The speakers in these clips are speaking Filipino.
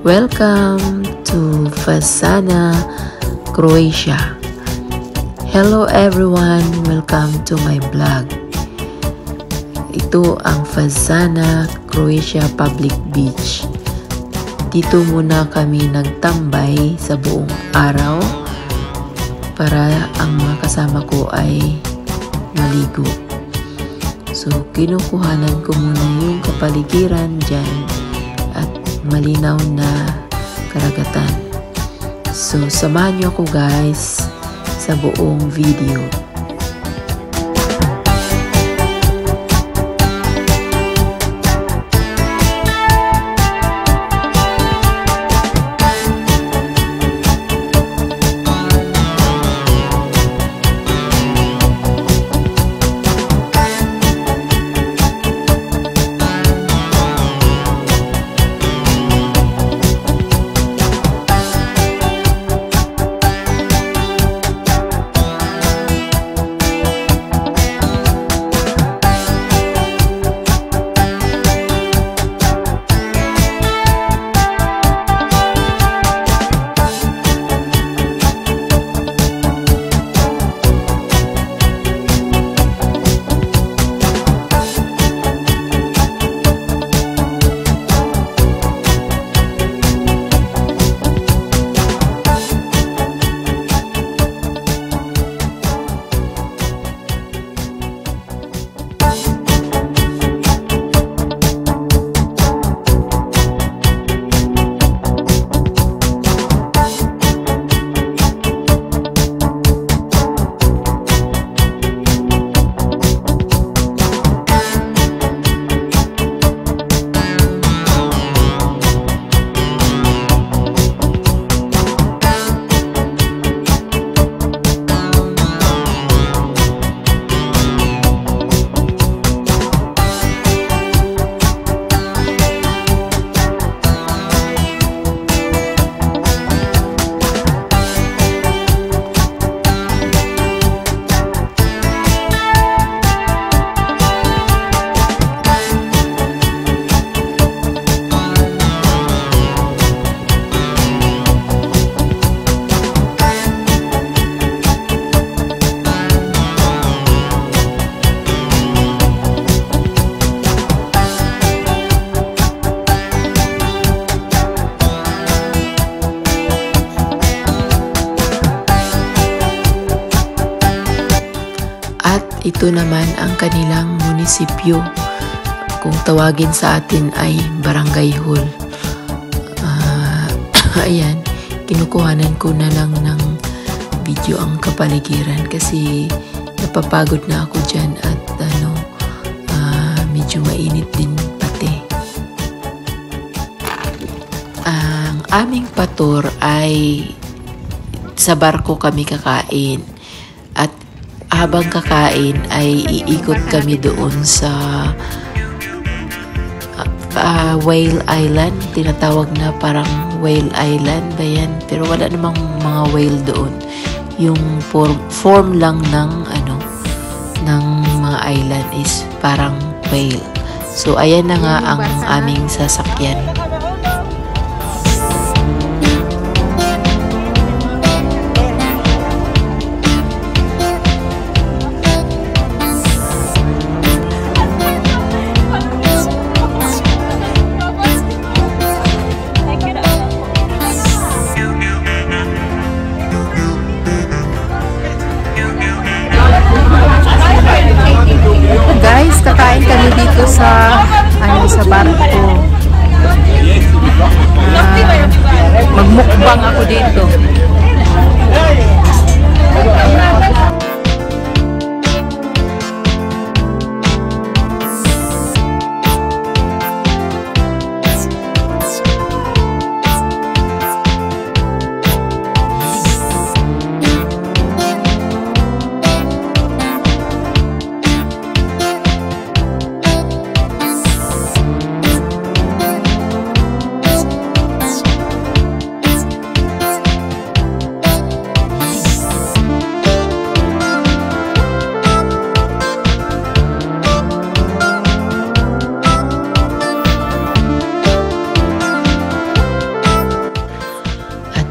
Welcome to Fasana, Croatia. Hello everyone, welcome to my vlog. Ito ang Fasana, Croatia Public Beach. Dito muna kami nagtambay sa buong araw para ang mga kasama ko ay maligo. So, kinukuhanan ko muna yung kapaligiran dyan at malinaw na karagatan. So, samahan nyo ako guys sa buong video. Ito naman ang kanilang munisipyo. Kung tawagin sa atin ay barangay hall. Ayan, kinukuhanan ko na lang ng video ang kapaligiran kasi napapagod na ako dyan at medyo mainit din pati. Ang aming pator ay sa barko kami kakain. At habang kakain ay iikot kami doon sa Whale Island. Tinatawag na parang Whale Island ba yan? Pero wala namang mga whale doon. Yung form lang ng ng mga island is parang whale. So ayan na nga ang aming sasakyan. Guys, kakain kami dito sa sa barko. Magmukbang ako dito.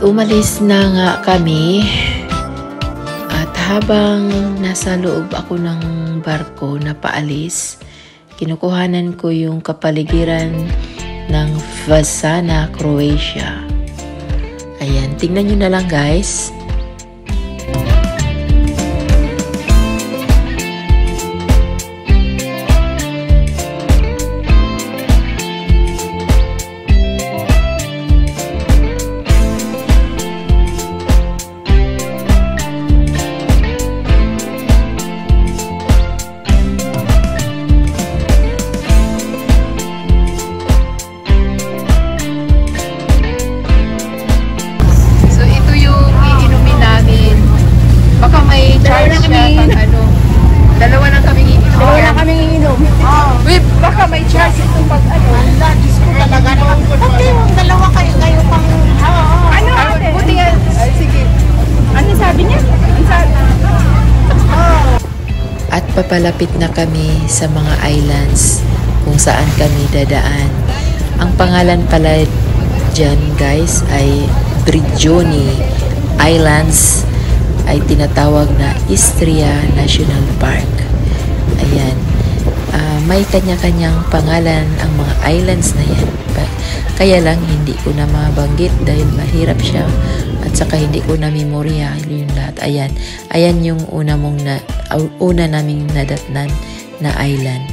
umalis na nga kami at habang nasa loob ako ng barko na paalis, kinukuhanan ko yung kapaligiran ng Fasana, Croatia. Ayan, tingnan nyo na lang guys. Papalapit na kami sa mga islands kung saan kami dadaan. Ang pangalan pala dyan guys ay Brijoni Islands, ay tinatawag na Istria National Park. Ayan. May kanya-kanyang pangalan ang mga islands na yan. Kaya lang hindi ko na mabanggit dahil mahirap siya at saka hindi ko na memorya yung lahat. Ayan. Ayan yung una naming nadatnan na island.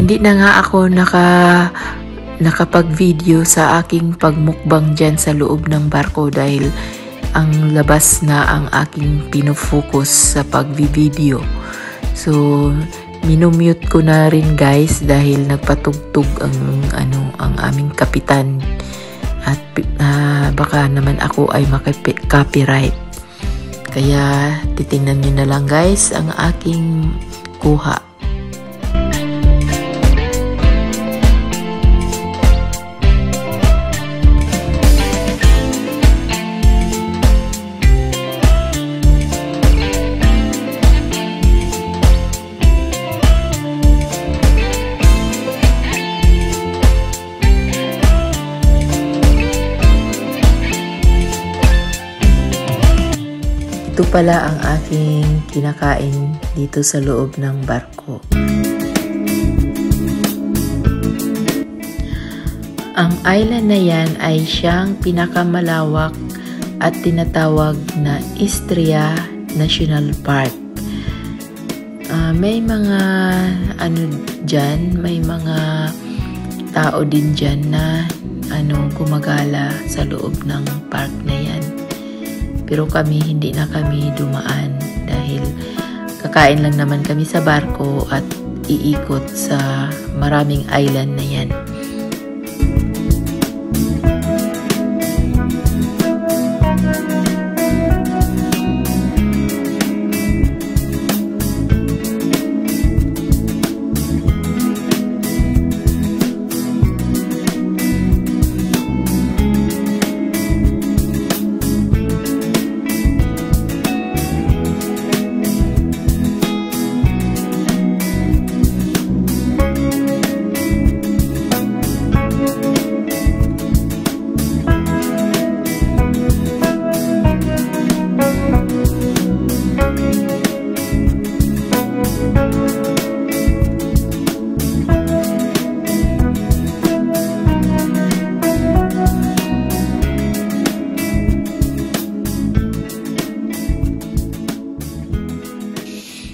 Hindi na nga ako nakapag-video sa aking pagmukbang dyan sa loob ng barko dahil ang labas na ang aking pinofocus sa pag-video. So, minumute ko na rin guys dahil nagpatugtog ang aming kapitan at baka naman ako ay copyright. Kaya titingnan nyo na lang guys ang aking kuha. Ito pala ang aking kinakain dito sa loob ng barko. Ang island na yan ay siyang pinakamalawak at tinatawag na Istria National Park. May mga may mga tao din dyan na gumagala sa loob ng park na yan. Pero hindi na kami dumaan dahil kakain lang naman kami sa barko at iikot sa maraming island na yan.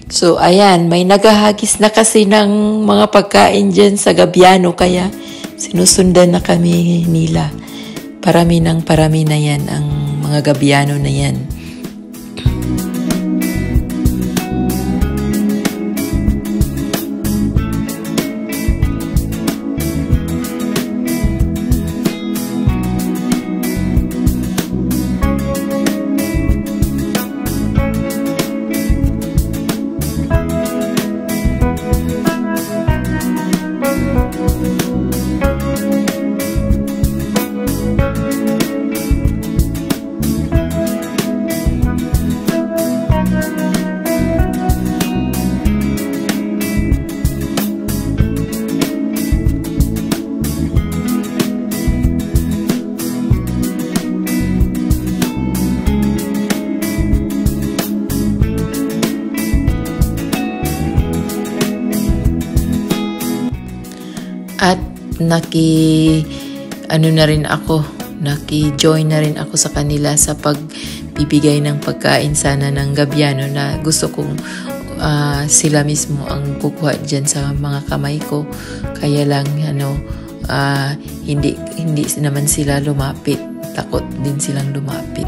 So, ayan, may naghahagis na kasi ng mga pagkain dyan sa Gabiano, kaya sinusundan na kami nila. Parami na yan, ang mga Gabiano na yan. At naki-join na rin ako sa kanila sa pagbibigay ng pagkain sana ng Gabiano, na gusto kong sila mismo ang kukuha dyan sa mga kamay ko. Kaya lang hindi naman sila lumapit. Takot din silang lumapit.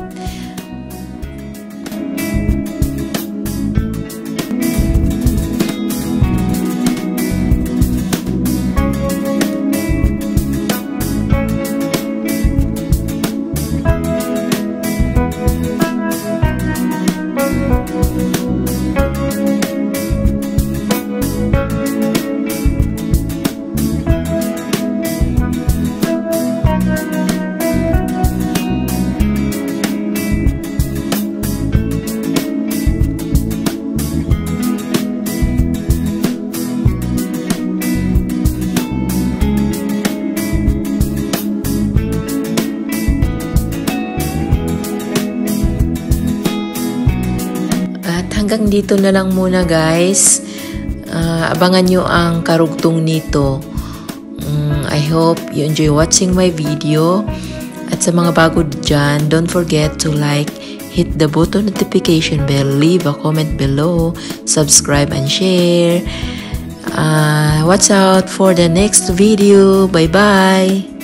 Hanggang dito na lang muna, guys. Abangan nyo ang karugtong nito. I hope you enjoy watching my video. At sa mga bago dyan, don't forget to like, hit the button notification bell, leave a comment below, subscribe and share. Watch out for the next video. Bye bye.